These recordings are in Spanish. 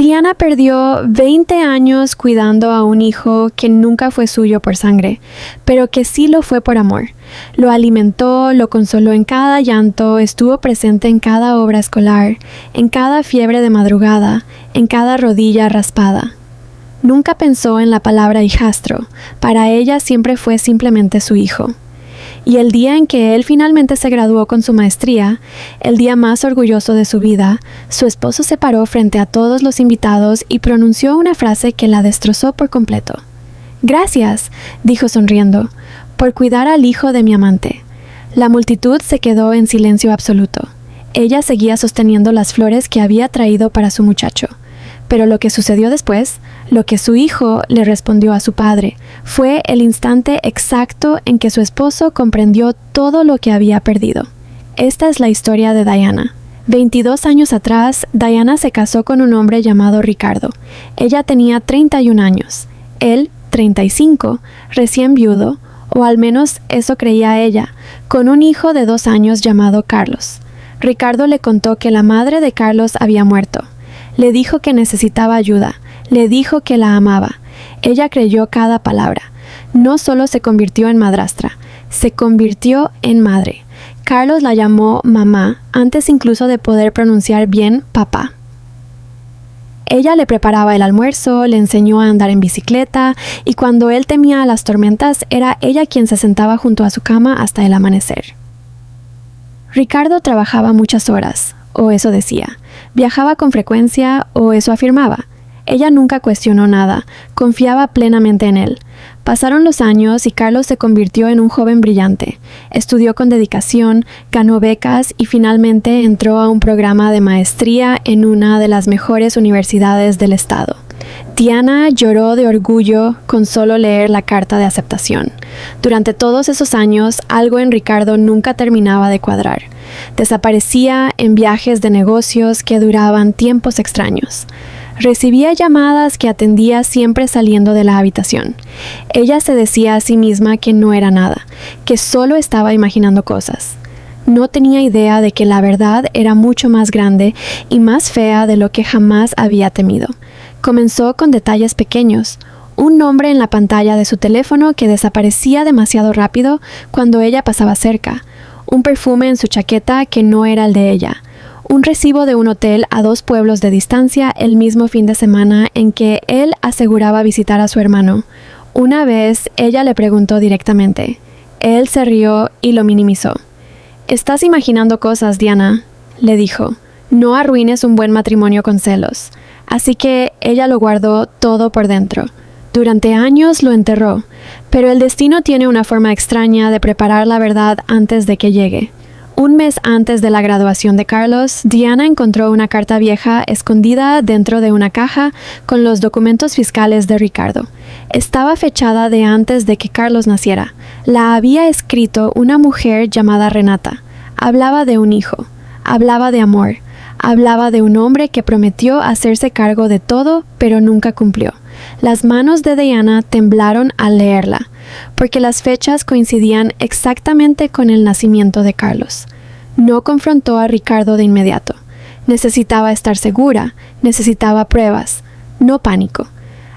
Diana perdió 20 años cuidando a un hijo que nunca fue suyo por sangre, pero que sí lo fue por amor. Lo alimentó, lo consoló en cada llanto, estuvo presente en cada obra escolar, en cada fiebre de madrugada, en cada rodilla raspada. Nunca pensó en la palabra hijastro, para ella siempre fue simplemente su hijo. Y el día en que él finalmente se graduó con su maestría, el día más orgulloso de su vida, su esposo se paró frente a todos los invitados y pronunció una frase que la destrozó por completo. «Gracias», dijo sonriendo, «por cuidar al hijo de mi amante». La multitud se quedó en silencio absoluto. Ella seguía sosteniendo las flores que había traído para su muchacho. Pero lo que sucedió después, lo que su hijo le respondió a su padre, fue el instante exacto en que su esposo comprendió todo lo que había perdido. Esta es la historia de Diana. 22 años atrás, Diana se casó con un hombre llamado Ricardo. Ella tenía 31 años. Él, 35, recién viudo, o al menos eso creía ella, con un hijo de 2 años llamado Carlos. Ricardo le contó que la madre de Carlos había muerto. Le dijo que necesitaba ayuda, le dijo que la amaba. Ella creyó cada palabra. No solo se convirtió en madrastra, se convirtió en madre. Carlos la llamó mamá antes incluso de poder pronunciar bien papá. Ella le preparaba el almuerzo, le enseñó a andar en bicicleta y cuando él temía las tormentas era ella quien se sentaba junto a su cama hasta el amanecer. Ricardo trabajaba muchas horas, o eso decía. Viajaba con frecuencia, o eso afirmaba. Ella nunca cuestionó nada, confiaba plenamente en él. Pasaron los años y Carlos se convirtió en un joven brillante. Estudió con dedicación, ganó becas y finalmente entró a un programa de maestría en una de las mejores universidades del estado. Diana lloró de orgullo con solo leer la carta de aceptación. Durante todos esos años, algo en Ricardo nunca terminaba de cuadrar. Desaparecía en viajes de negocios que duraban tiempos extraños. Recibía llamadas que atendía siempre saliendo de la habitación. Ella se decía a sí misma que no era nada, que solo estaba imaginando cosas. No tenía idea de que la verdad era mucho más grande y más fea de lo que jamás había temido. Comenzó con detalles pequeños, un nombre en la pantalla de su teléfono que desaparecía demasiado rápido cuando ella pasaba cerca, un perfume en su chaqueta que no era el de ella, un recibo de un hotel a 2 pueblos de distancia el mismo fin de semana en que él aseguraba visitar a su hermano. Una vez ella le preguntó directamente. Él se rió y lo minimizó. «Estás imaginando cosas, Diana», le dijo. «No arruines un buen matrimonio con celos». Así que ella lo guardó todo por dentro. Durante años lo enterró, pero el destino tiene una forma extraña de preparar la verdad antes de que llegue. Un mes antes de la graduación de Carlos, Diana encontró una carta vieja escondida dentro de una caja con los documentos fiscales de Ricardo. Estaba fechada de antes de que Carlos naciera. La había escrito una mujer llamada Renata. Hablaba de un hijo. Hablaba de amor. Hablaba de un hombre que prometió hacerse cargo de todo, pero nunca cumplió. Las manos de Diana temblaron al leerla, porque las fechas coincidían exactamente con el nacimiento de Carlos. No confrontó a Ricardo de inmediato. Necesitaba estar segura, necesitaba pruebas, no pánico.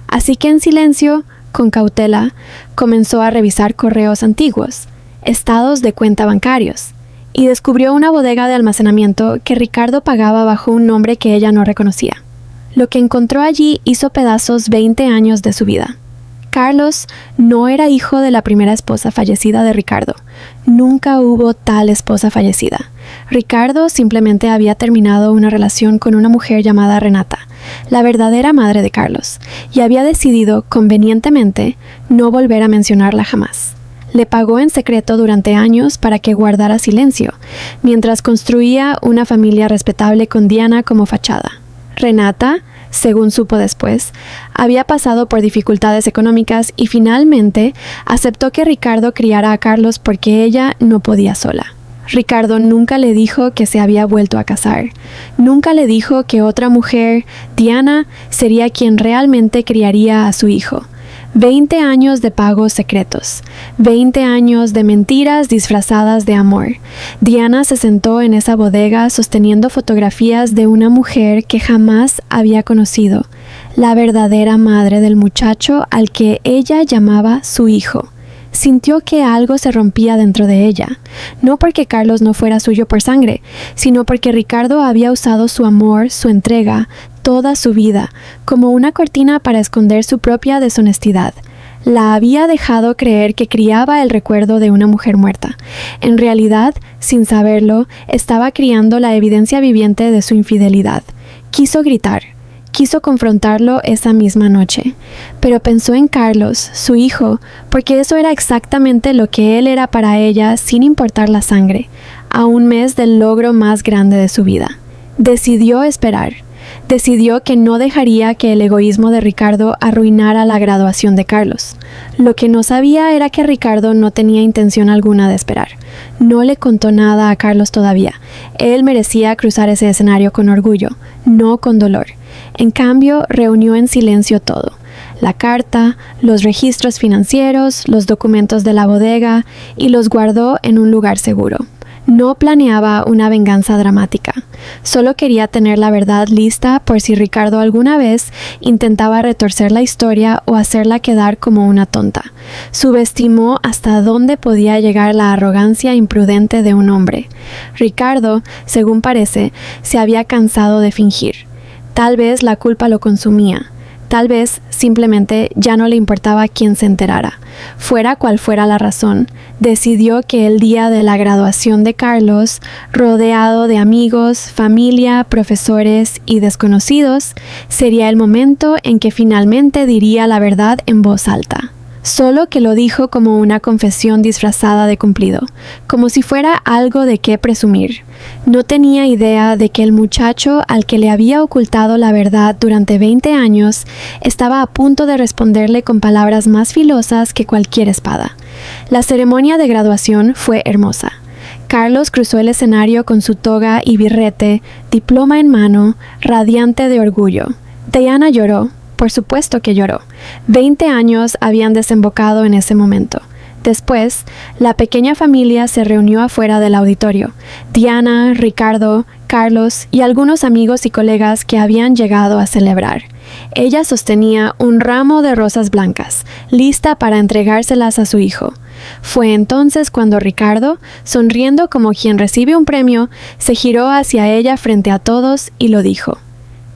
Así que en silencio, con cautela, comenzó a revisar correos antiguos, estados de cuenta bancarios, y descubrió una bodega de almacenamiento que Ricardo pagaba bajo un nombre que ella no reconocía. Lo que encontró allí hizo pedazos 20 años de su vida. Carlos no era hijo de la primera esposa fallecida de Ricardo. Nunca hubo tal esposa fallecida. Ricardo simplemente había terminado una relación con una mujer llamada Renata, la verdadera madre de Carlos, y había decidido, convenientemente, no volver a mencionarla jamás. Le pagó en secreto durante años para que guardara silencio, mientras construía una familia respetable con Diana como fachada. Renata, según supo después, había pasado por dificultades económicas y finalmente aceptó que Ricardo criara a Carlos porque ella no podía sola. Ricardo nunca le dijo que se había vuelto a casar. Nunca le dijo que otra mujer, Diana, sería quien realmente criaría a su hijo. 20 años de pagos secretos, 20 años de mentiras disfrazadas de amor. Diana se sentó en esa bodega sosteniendo fotografías de una mujer que jamás había conocido, la verdadera madre del muchacho al que ella llamaba su hijo. Sintió que algo se rompía dentro de ella, no porque Carlos no fuera suyo por sangre, sino porque Ricardo había usado su amor, su entrega, toda su vida, como una cortina para esconder su propia deshonestidad. La había dejado creer que criaba el recuerdo de una mujer muerta. En realidad, sin saberlo, estaba criando la evidencia viviente de su infidelidad. Quiso gritar. Quiso confrontarlo esa misma noche, pero pensó en Carlos, su hijo, porque eso era exactamente lo que él era para ella sin importar la sangre, a un mes del logro más grande de su vida. Decidió esperar. Decidió que no dejaría que el egoísmo de Ricardo arruinara la graduación de Carlos. Lo que no sabía era que Ricardo no tenía intención alguna de esperar. No le contó nada a Carlos todavía. Él merecía cruzar ese escenario con orgullo, no con dolor. En cambio, reunió en silencio todo. La carta, los registros financieros, los documentos de la bodega, y los guardó en un lugar seguro. No planeaba una venganza dramática. Solo quería tener la verdad lista por si Ricardo alguna vez intentaba retorcer la historia o hacerla quedar como una tonta. Subestimó hasta dónde podía llegar la arrogancia imprudente de un hombre. Ricardo, según parece, se había cansado de fingir. Tal vez la culpa lo consumía. Tal vez simplemente ya no le importaba quién se enterara. Fuera cual fuera la razón, decidió que el día de la graduación de Carlos, rodeado de amigos, familia, profesores y desconocidos, sería el momento en que finalmente diría la verdad en voz alta. Solo que lo dijo como una confesión disfrazada de cumplido, como si fuera algo de qué presumir. No tenía idea de que el muchacho al que le había ocultado la verdad durante 20 años estaba a punto de responderle con palabras más filosas que cualquier espada. La ceremonia de graduación fue hermosa. Carlos cruzó el escenario con su toga y birrete, diploma en mano, radiante de orgullo. Diana lloró. Por supuesto que lloró. 20 años habían desembocado en ese momento. Después, la pequeña familia se reunió afuera del auditorio. Diana, Ricardo, Carlos y algunos amigos y colegas que habían llegado a celebrar. Ella sostenía un ramo de rosas blancas, lista para entregárselas a su hijo. Fue entonces cuando Ricardo, sonriendo como quien recibe un premio, se giró hacia ella frente a todos y lo dijo.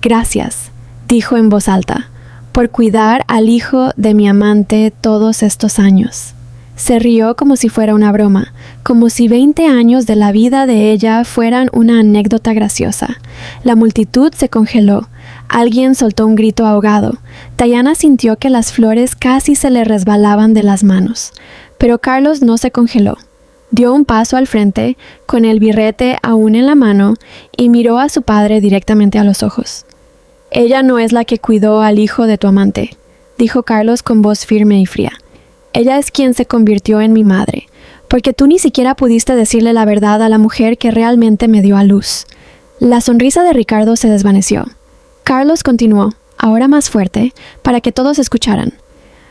«Gracias», dijo en voz alta, «por cuidar al hijo de mi amante todos estos años». Se rió como si fuera una broma, como si 20 años de la vida de ella fueran una anécdota graciosa. La multitud se congeló. Alguien soltó un grito ahogado. Diana sintió que las flores casi se le resbalaban de las manos. Pero Carlos no se congeló. Dio un paso al frente, con el birrete aún en la mano, y miró a su padre directamente a los ojos. «Ella no es la que cuidó al hijo de tu amante», dijo Carlos con voz firme y fría. «Ella es quien se convirtió en mi madre, porque tú ni siquiera pudiste decirle la verdad a la mujer que realmente me dio a luz». La sonrisa de Ricardo se desvaneció. Carlos continuó, ahora más fuerte, para que todos escucharan.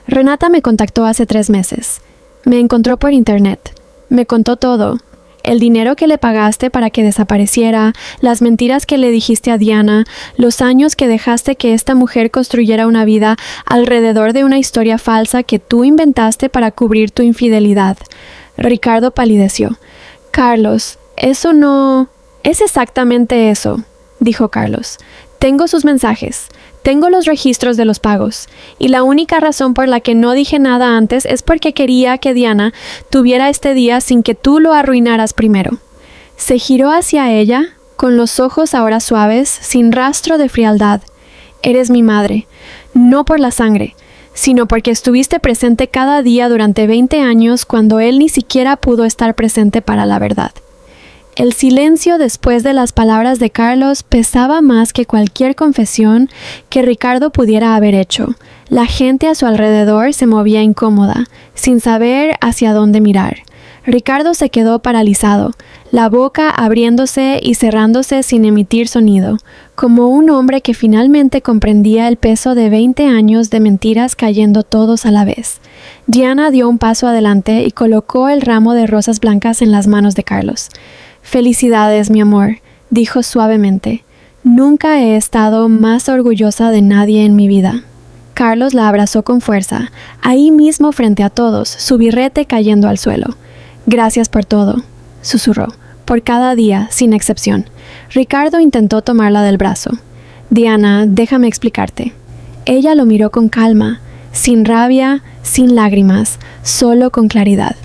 «Renata me contactó hace 3 meses. Me encontró por internet. Me contó todo. El dinero que le pagaste para que desapareciera, las mentiras que le dijiste a Diana, los años que dejaste que esta mujer construyera una vida alrededor de una historia falsa que tú inventaste para cubrir tu infidelidad». Ricardo palideció. «Carlos, eso no...» «Es exactamente eso», dijo Carlos. «Tengo sus mensajes. Tengo los registros de los pagos, y la única razón por la que no dije nada antes es porque quería que Diana tuviera este día sin que tú lo arruinaras primero». Se giró hacia ella, con los ojos ahora suaves, sin rastro de frialdad. «Eres mi madre, no por la sangre, sino porque estuviste presente cada día durante 20 años cuando él ni siquiera pudo estar presente para la verdad». El silencio después de las palabras de Carlos pesaba más que cualquier confesión que Ricardo pudiera haber hecho. La gente a su alrededor se movía incómoda, sin saber hacia dónde mirar. Ricardo se quedó paralizado, la boca abriéndose y cerrándose sin emitir sonido, como un hombre que finalmente comprendía el peso de 20 años de mentiras cayendo todos a la vez. Diana dio un paso adelante y colocó el ramo de rosas blancas en las manos de Carlos. «Felicidades, mi amor», dijo suavemente. «Nunca he estado más orgullosa de nadie en mi vida». Carlos la abrazó con fuerza, ahí mismo frente a todos, su birrete cayendo al suelo. «Gracias por todo», susurró, «por cada día, sin excepción». Ricardo intentó tomarla del brazo. «Diana, déjame explicarte». Ella lo miró con calma, sin rabia, sin lágrimas, solo con claridad.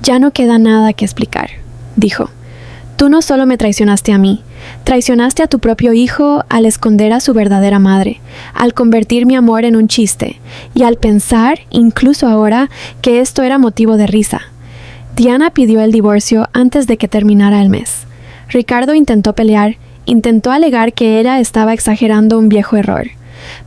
«Ya no queda nada que explicar», dijo. «Tú no solo me traicionaste a mí, traicionaste a tu propio hijo al esconder a su verdadera madre, al convertir mi amor en un chiste, y al pensar, incluso ahora, que esto era motivo de risa». Diana pidió el divorcio antes de que terminara el mes. Ricardo intentó pelear, intentó alegar que ella estaba exagerando un viejo error.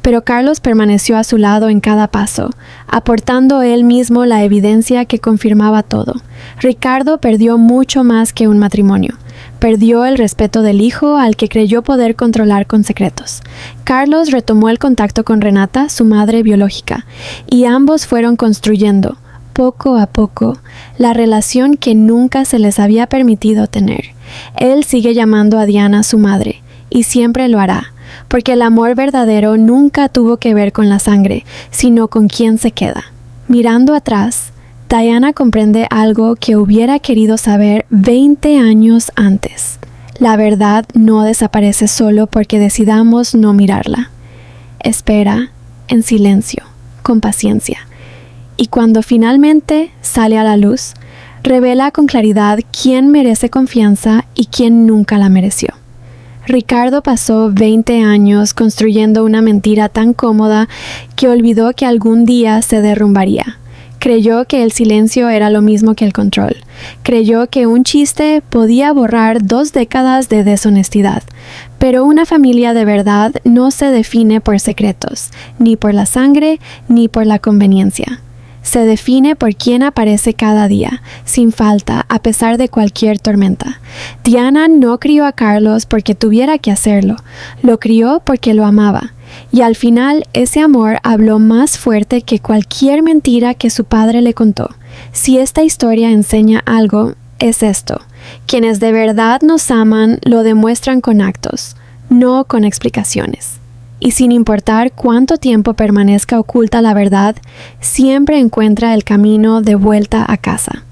Pero Carlos permaneció a su lado en cada paso, aportando él mismo la evidencia que confirmaba todo. Ricardo perdió mucho más que un matrimonio. Perdió el respeto del hijo al que creyó poder controlar con secretos. Carlos retomó el contacto con Renata, su madre biológica, y ambos fueron construyendo, poco a poco, la relación que nunca se les había permitido tener. Él sigue llamando a Diana su madre, y siempre lo hará, porque el amor verdadero nunca tuvo que ver con la sangre, sino con quién se queda. Mirando atrás, Diana comprende algo que hubiera querido saber 20 años antes. La verdad no desaparece solo porque decidamos no mirarla. Espera, en silencio, con paciencia. Y cuando finalmente sale a la luz, revela con claridad quién merece confianza y quién nunca la mereció. Ricardo pasó 20 años construyendo una mentira tan cómoda que olvidó que algún día se derrumbaría. Creyó que el silencio era lo mismo que el control. Creyó que un chiste podía borrar 2 décadas de deshonestidad. Pero una familia de verdad no se define por secretos, ni por la sangre, ni por la conveniencia. Se define por quién aparece cada día, sin falta, a pesar de cualquier tormenta. Diana no crió a Carlos porque tuviera que hacerlo, lo crió porque lo amaba. Y al final ese amor habló más fuerte que cualquier mentira que su padre le contó. Si esta historia enseña algo, es esto: quienes de verdad nos aman lo demuestran con actos, no con explicaciones. Y sin importar cuánto tiempo permanezca oculta la verdad, siempre encuentra el camino de vuelta a casa.